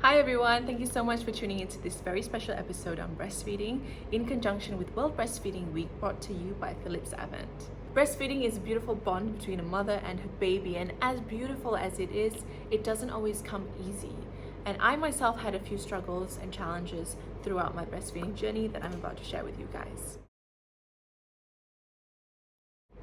Hi everyone, thank you so much for tuning into this very special episode on breastfeeding in conjunction with World Breastfeeding Week, brought to you by Philips Avent. Breastfeeding is a beautiful bond between a mother and her baby, and as beautiful as it is, it doesn't always come easy. And I myself had a few struggles and challenges throughout my breastfeeding journey that I'm about to share with you guys.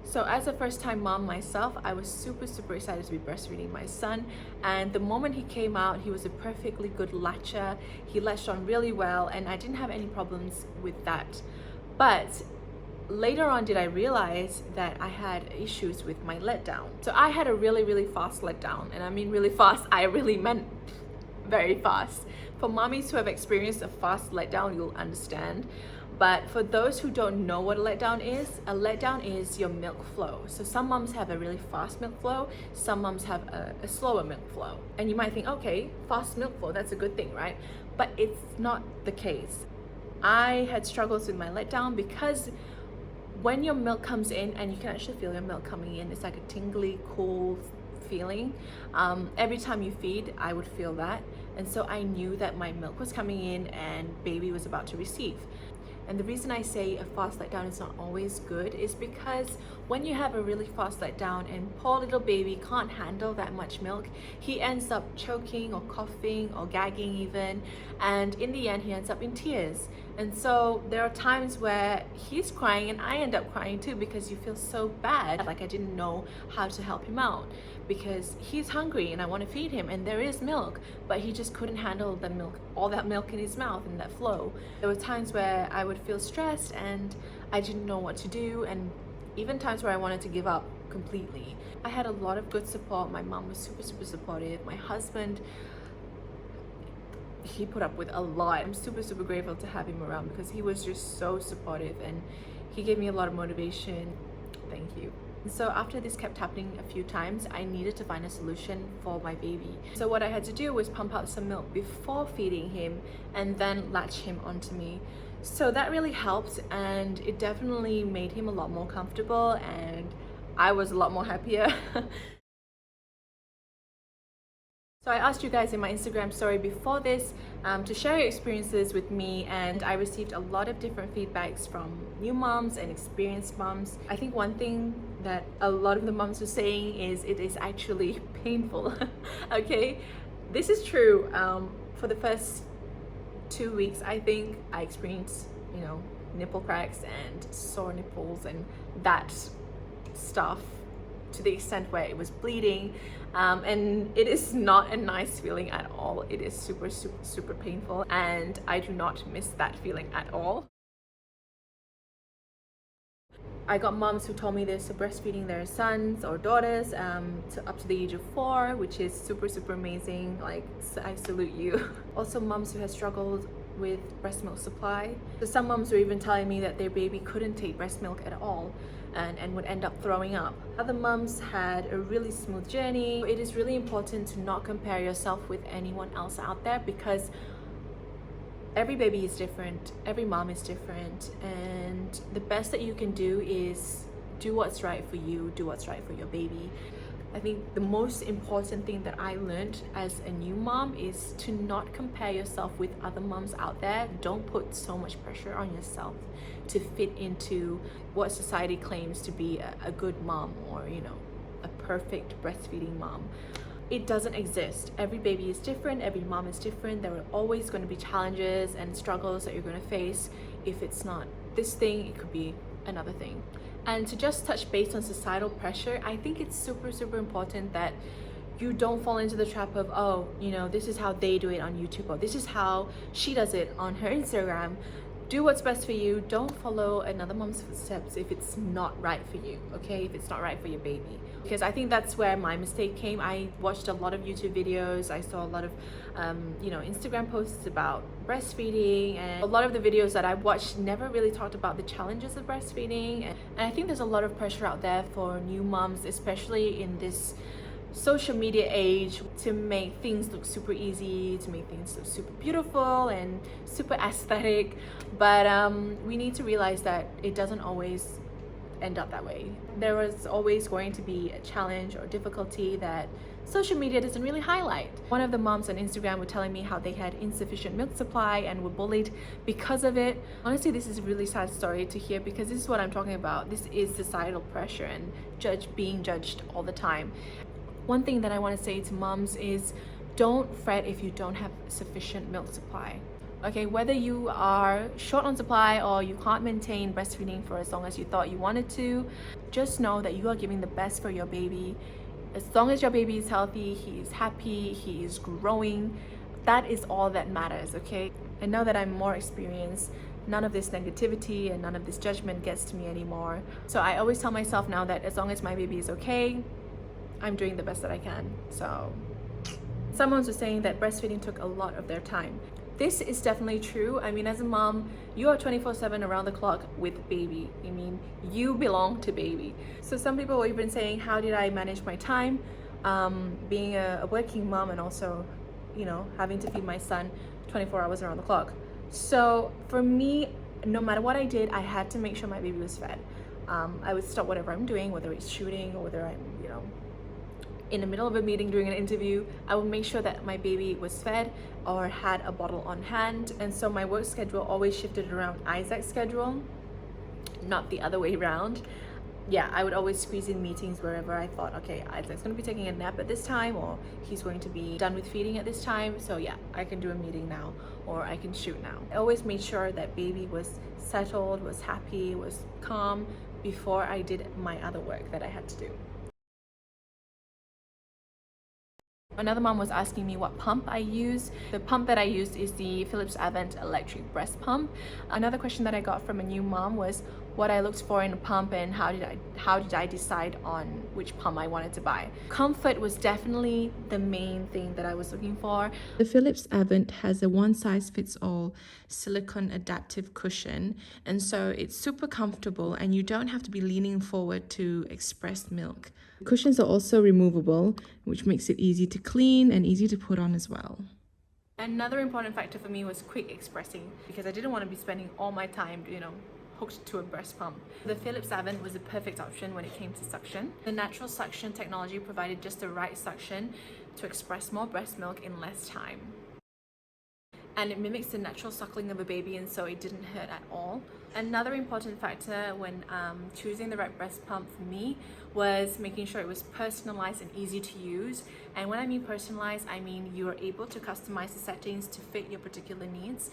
So as a first-time mom myself, I was super excited to be breastfeeding my son, and the moment he came out, he was a perfectly good latcher. He latched on really well, and I didn't have any problems with that. But later on did I realize that I had issues with my letdown. So I had a really fast letdown, and I mean really fast, I really meant very fast. For mommies who have experienced a fast letdown, you'll understand. But for those who don't know what a letdown is your milk flow. So some moms have a really fast milk flow, some moms have a slower milk flow. And you might think, okay, fast milk flow, that's a good thing, right? But it's not the case. I had struggles with my letdown because when your milk comes in, and you can actually feel your milk coming in, it's like a tingly, cool feeling. Every time you feed, I would feel that. And so I knew that my milk was coming in and baby was about to receive. And the reason I say a fast letdown is not always good is because when you have a really fast letdown and poor little baby can't handle that much milk, he ends up choking or coughing or gagging even, and in the end he ends up in tears. And so there are times where he's crying and I end up crying too, because you feel so bad, like I didn't know how to help him out, because he's hungry and I want to feed him and there is milk, but he just couldn't handle the milk, all that milk in his mouth and that flow. There were times where I would feel stressed and I didn't know what to do, and even times where I wanted to give up completely. I had a lot of good support. My mom was super supportive. My husband, he put up with a lot. I'm super grateful to have him around because he was just so supportive and he gave me a lot of motivation. Thank you. So after this kept happening a few times, I needed to find a solution for my baby. So what I had to do was pump out some milk before feeding him and then latch him onto me. So that really helped, and it definitely made him a lot more comfortable and I was a lot more happier. So I asked you guys in my Instagram story before this to share your experiences with me, and I received a lot of different feedbacks from new moms and experienced moms. I think one thing that a lot of the moms were saying is it is actually painful. Okay, this is true. For the first 2 weeks, I think I experienced, nipple cracks and sore nipples and that stuff, to the extent where it was bleeding, and it is not a nice feeling at all. It is super painful, and I do not miss that feeling at all. I got moms who told me they're still breastfeeding their sons or daughters up to the age of 4, which is super amazing. Like, I salute you. Also, moms who have struggled with breast milk supply. So some moms were even telling me that their baby couldn't take breast milk at all and would end up throwing up. Other moms had a really smooth journey. It is really important to not compare yourself with anyone else out there, because every baby is different, every mom is different, and the best that you can do is do what's right for you, do what's right for your baby. I think the most important thing that I learned as a new mom is to not compare yourself with other moms out there. Don't put so much pressure on yourself to fit into what society claims to be a good mom, or a perfect breastfeeding mom. It doesn't exist. Every baby is different, every mom is different. There are always going to be challenges and struggles that you're going to face. If it's not this thing, it could be another thing. And to just touch base on societal pressure, I think it's super important that you don't fall into the trap of, oh, this is how they do it on YouTube, or this is how she does it on her Instagram. Do what's best for you. Don't follow another mom's footsteps if it's not right for you, okay? If it's not right for your baby. Because I think that's where my mistake came. I watched a lot of YouTube videos. I saw a lot of, Instagram posts about breastfeeding, and a lot of the videos that I watched never really talked about the challenges of breastfeeding. And I think there's a lot of pressure out there for new moms, especially in this social media age, to make things look super easy, to make things look super beautiful and super aesthetic. But we need to realize that it doesn't always end up that way. There was always going to be a challenge or difficulty that social media doesn't really highlight. One of the moms on Instagram were telling me how they had insufficient milk supply and were bullied because of it. Honestly, this is a really sad story to hear, because this is what I'm talking about. This is societal pressure and being judged all the time. One thing that I want to say to moms is, don't fret if you don't have sufficient milk supply. Okay, whether you are short on supply or you can't maintain breastfeeding for as long as you thought you wanted to, just know that you are giving the best for your baby. As long as your baby is healthy, he is happy, he is growing, that is all that matters, okay? And now that I'm more experienced, none of this negativity and none of this judgment gets to me anymore. So I always tell myself now that as long as my baby is okay, I'm doing the best that I can. So someone was saying that breastfeeding took a lot of their time. This is definitely true. I mean, as a mom, you are 24/7 around the clock with baby. I mean, you belong to baby. So some people have been saying, how did I manage my time? Being a working mom and also, you know, having to feed my son 24 hours around the clock. So for me, no matter what I did, I had to make sure my baby was fed. I would stop whatever I'm doing, whether it's shooting or whether I'm, you know, in the middle of a meeting during an interview. I would make sure that my baby was fed or had a bottle on hand. And so my work schedule always shifted around Isaac's schedule, not the other way around. Yeah, I would always squeeze in meetings wherever I thought, okay, Isaac's going to be taking a nap at this time, or he's going to be done with feeding at this time. So yeah, I can do a meeting now, or I can shoot now. I always made sure that baby was settled, was happy, was calm before I did my other work that I had to do. Another mom was asking me what pump I use. The pump that I used is the Philips Avent electric breast pump. Another question that I got from a new mom was what I looked for in a pump and how did I decide on which pump I wanted to buy. Comfort was definitely the main thing that I was looking for. The Philips Avent has a one-size-fits-all silicone adaptive cushion, and so it's super comfortable and you don't have to be leaning forward to express milk. The cushions are also removable, which makes it easy to clean and easy to put on as well. Another important factor for me was quick expressing, because I didn't want to be spending all my time, you know, hooked to a breast pump. The Philips Avent was a perfect option when it came to suction. The natural suction technology provided just the right suction to express more breast milk in less time. And it mimics the natural suckling of a baby, and so it didn't hurt at all. Another important factor when choosing the right breast pump for me was making sure it was personalized and easy to use. And when I mean personalized, I mean you are able to customize the settings to fit your particular needs.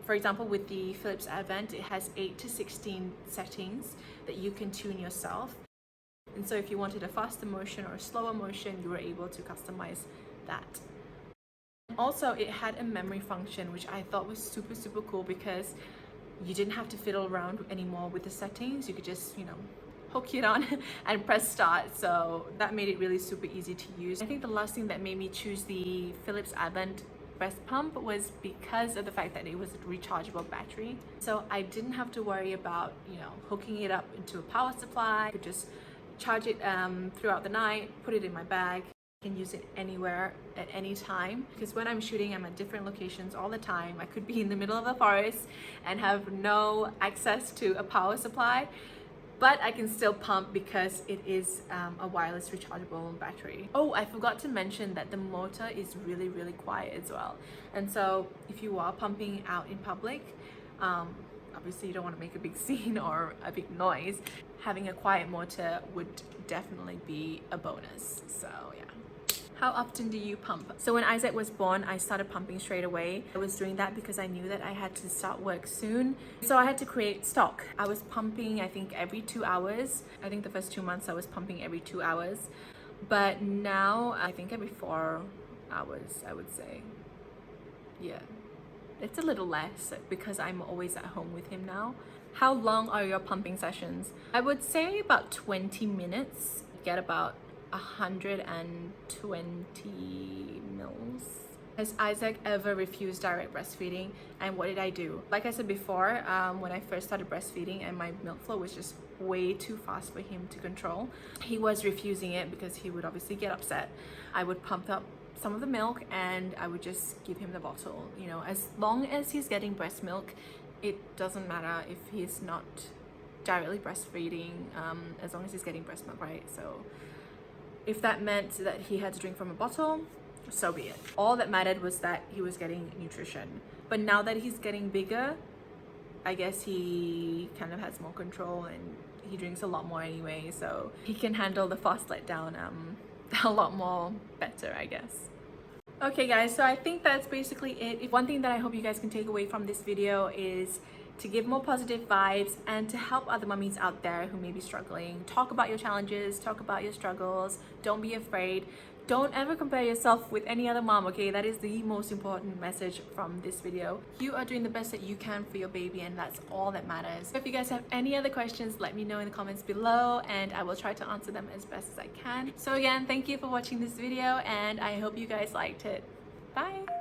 For example, with the Philips Avent, it has 8 to 16 settings that you can tune yourself. And so if you wanted a faster motion or a slower motion, you were able to customize that. Also, it had a memory function, which I thought was super cool, because you didn't have to fiddle around anymore with the settings. You could just, you know, hook it on and press start. So that made it really super easy to use. I think the last thing that made me choose the Philips Avent breast pump was because of the fact that it was a rechargeable battery. So I didn't have to worry about, you know, hooking it up into a power supply. I could just charge it throughout the night, put it in my bag. I can use it anywhere at any time, because when I'm shooting, I'm at different locations all the time. I could be in the middle of the forest and have no access to a power supply, but I can still pump because it is a wireless rechargeable battery. Oh, I forgot to mention that the motor is really quiet as well. And so if you are pumping out in public, obviously you don't want to make a big scene or a big noise. Having a quiet motor would definitely be a bonus. So yeah. How often do you pump? So when Isaac was born, I started pumping straight away. I was doing that because I knew that I had to start work soon. So I had to create stock. I was pumping, I think, every 2 hours. I think the first 2 months I was pumping every 2 hours. But now, I think every 4 hours, I would say. Yeah. It's a little less because I'm always at home with him now. How long are your pumping sessions? I would say about 20 minutes. Get about 120 mils. Has Isaac ever refused direct breastfeeding, and what did I do? Like I said before, when I first started breastfeeding and my milk flow was just way too fast for him to control, he was refusing it because he would obviously get upset. I would pump up some of the milk and I would just give him the bottle. You know, as long as he's getting breast milk, it doesn't matter if he's not directly breastfeeding, as long as he's getting breast milk, right? So If that meant that he had to drink from a bottle, so be it. All that mattered was that he was getting nutrition. But now that he's getting bigger, I guess he kind of has more control and he drinks a lot more anyway, so he can handle the fast letdown a lot more better, I guess. Okay guys, so I think that's basically it. One thing that I hope you guys can take away from this video is to give more positive vibes and to help other mummies out there who may be struggling. Talk about your challenges, talk about your struggles, don't be afraid. Don't ever compare yourself with any other mom, okay? That is the most important message from this video. You are doing the best that you can for your baby, and that's all that matters. If you guys have any other questions, let me know in the comments below and I will try to answer them as best as I can. So again, thank you for watching this video and I hope you guys liked it. Bye!